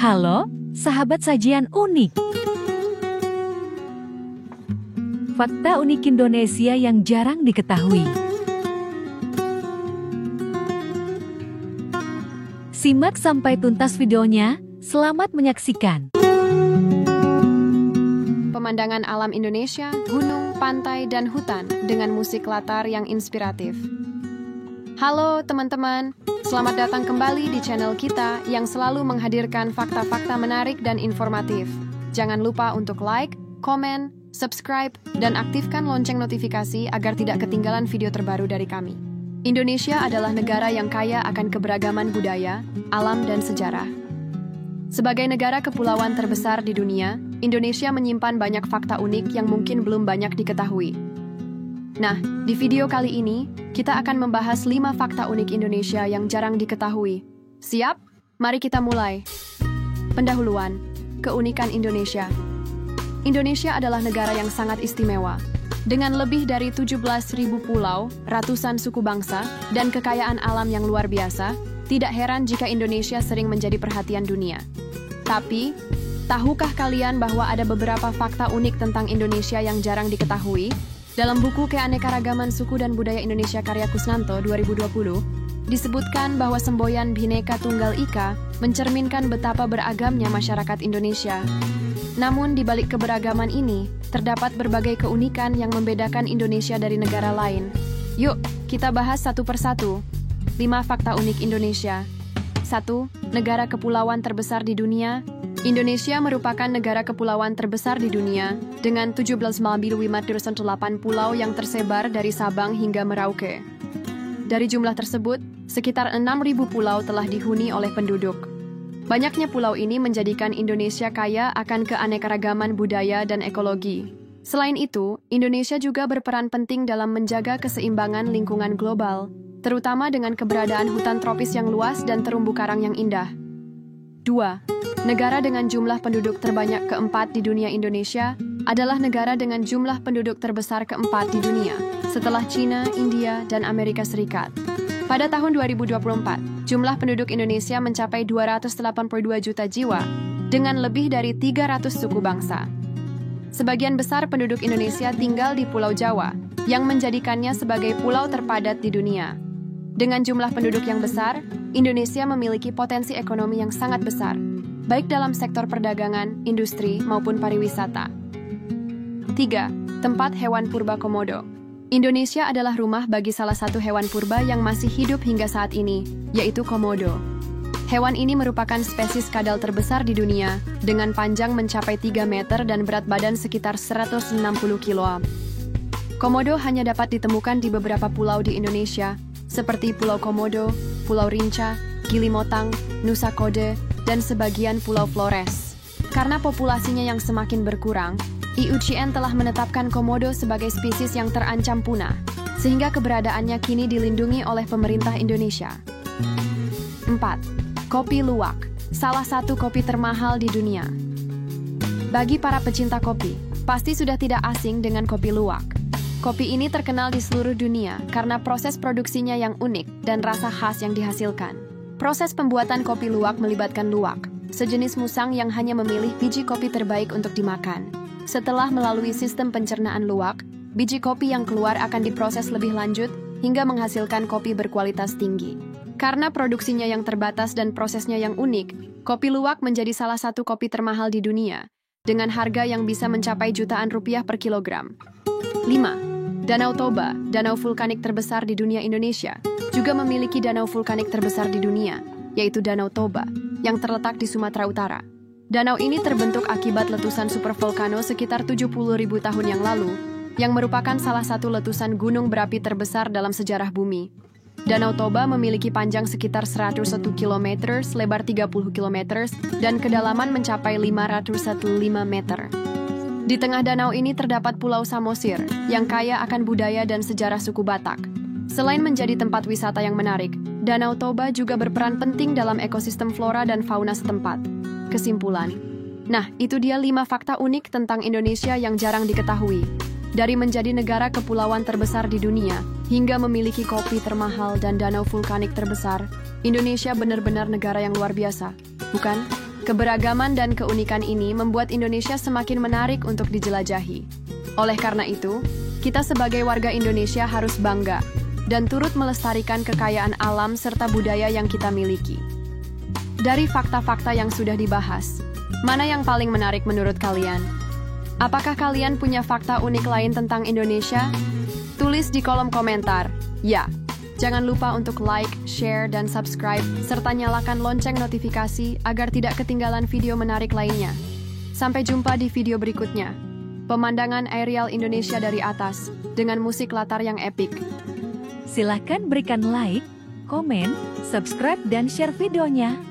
Halo, sahabat sajian unik. Fakta unik Indonesia yang jarang diketahui. Simak sampai tuntas videonya. Selamat menyaksikan. Pemandangan alam Indonesia, gunung, pantai, dan hutan dengan musik latar yang inspiratif. Halo teman-teman, selamat datang kembali di channel kita yang selalu menghadirkan fakta-fakta menarik dan informatif. Jangan lupa untuk like, komen, subscribe, dan aktifkan lonceng notifikasi agar tidak ketinggalan video terbaru dari kami. Indonesia adalah negara yang kaya akan keberagaman budaya, alam, dan sejarah. Sebagai negara kepulauan terbesar di dunia, Indonesia menyimpan banyak fakta unik yang mungkin belum banyak diketahui. Nah, di video kali ini, kita akan membahas 5 fakta unik Indonesia yang jarang diketahui. Siap? Mari kita mulai. Pendahuluan, keunikan Indonesia. Indonesia adalah negara yang sangat istimewa. Dengan lebih dari 17.000 pulau, ratusan suku bangsa, dan kekayaan alam yang luar biasa, tidak heran jika Indonesia sering menjadi perhatian dunia. Tapi, tahukah kalian bahwa ada beberapa fakta unik tentang Indonesia yang jarang diketahui? Dalam buku Keanekaragaman Suku dan Budaya Indonesia karya Kusnanto 2020, disebutkan bahwa semboyan Bhinneka Tunggal Ika mencerminkan betapa beragamnya masyarakat Indonesia. Namun di balik keberagaman ini, terdapat berbagai keunikan yang membedakan Indonesia dari negara lain. Yuk, kita bahas satu persatu. 5 fakta unik Indonesia. 1. Negara kepulauan terbesar di dunia. Indonesia merupakan negara kepulauan terbesar di dunia dengan 17,508 pulau yang tersebar dari Sabang hingga Merauke. Dari jumlah tersebut, sekitar 6.000 pulau telah dihuni oleh penduduk. Banyaknya pulau ini menjadikan Indonesia kaya akan keanekaragaman budaya dan ekologi. Selain itu, Indonesia juga berperan penting dalam menjaga keseimbangan lingkungan global, terutama dengan keberadaan hutan tropis yang luas dan terumbu karang yang indah. 2. Negara dengan jumlah penduduk terbanyak keempat di dunia. Indonesia adalah negara dengan jumlah penduduk terbesar keempat di dunia, setelah China, India, dan Amerika Serikat. Pada tahun 2024, jumlah penduduk Indonesia mencapai 282 juta jiwa, dengan lebih dari 300 suku bangsa. Sebagian besar penduduk Indonesia tinggal di Pulau Jawa, yang menjadikannya sebagai pulau terpadat di dunia. Dengan jumlah penduduk yang besar, Indonesia memiliki potensi ekonomi yang sangat besar, baik dalam sektor perdagangan, industri, maupun pariwisata. 3. Tempat hewan purba Komodo. Indonesia adalah rumah bagi salah satu hewan purba yang masih hidup hingga saat ini, yaitu Komodo. Hewan ini merupakan spesies kadal terbesar di dunia, dengan panjang mencapai 3 meter dan berat badan sekitar 160 kg. Komodo hanya dapat ditemukan di beberapa pulau di Indonesia, seperti Pulau Komodo, Pulau Rinca, Gili Motang, Nusa Kode, dan sebagian Pulau Flores. Karena populasinya yang semakin berkurang, IUCN telah menetapkan Komodo sebagai spesies yang terancam punah, sehingga keberadaannya kini dilindungi oleh pemerintah Indonesia. 4. Kopi luwak, salah satu kopi termahal di dunia. Bagi para pecinta kopi, pasti sudah tidak asing dengan kopi luwak. Kopi ini terkenal di seluruh dunia karena proses produksinya yang unik dan rasa khas yang dihasilkan. Proses pembuatan kopi luwak melibatkan luwak, sejenis musang yang hanya memilih biji kopi terbaik untuk dimakan. Setelah melalui sistem pencernaan luwak, biji kopi yang keluar akan diproses lebih lanjut hingga menghasilkan kopi berkualitas tinggi. Karena produksinya yang terbatas dan prosesnya yang unik, kopi luwak menjadi salah satu kopi termahal di dunia, dengan harga yang bisa mencapai jutaan rupiah per kilogram. 5. Danau Toba, danau vulkanik terbesar di dunia. Indonesia juga memiliki danau vulkanik terbesar di dunia, yaitu Danau Toba, yang terletak di Sumatera Utara. Danau ini terbentuk akibat letusan supervolcano sekitar 70.000 tahun yang lalu, yang merupakan salah satu letusan gunung berapi terbesar dalam sejarah bumi. Danau Toba memiliki panjang sekitar 101 km, lebar 30 km, dan kedalaman mencapai 505 meter. Di tengah danau ini terdapat Pulau Samosir, yang kaya akan budaya dan sejarah suku Batak. Selain menjadi tempat wisata yang menarik, Danau Toba juga berperan penting dalam ekosistem flora dan fauna setempat. Kesimpulan. Nah, itu dia 5 fakta unik tentang Indonesia yang jarang diketahui. Dari menjadi negara kepulauan terbesar di dunia, hingga memiliki kopi termahal dan danau vulkanik terbesar, Indonesia benar-benar negara yang luar biasa, bukan? Keberagaman dan keunikan ini membuat Indonesia semakin menarik untuk dijelajahi. Oleh karena itu, kita sebagai warga Indonesia harus bangga dan turut melestarikan kekayaan alam serta budaya yang kita miliki. Dari fakta-fakta yang sudah dibahas, mana yang paling menarik menurut kalian? Apakah kalian punya fakta unik lain tentang Indonesia? Tulis di kolom komentar. Ya, jangan lupa untuk like, share, dan subscribe, serta nyalakan lonceng notifikasi agar tidak ketinggalan video menarik lainnya. Sampai jumpa di video berikutnya. Pemandangan aerial Indonesia dari atas, dengan musik latar yang epik. Silakan berikan like, komen, subscribe, dan share videonya.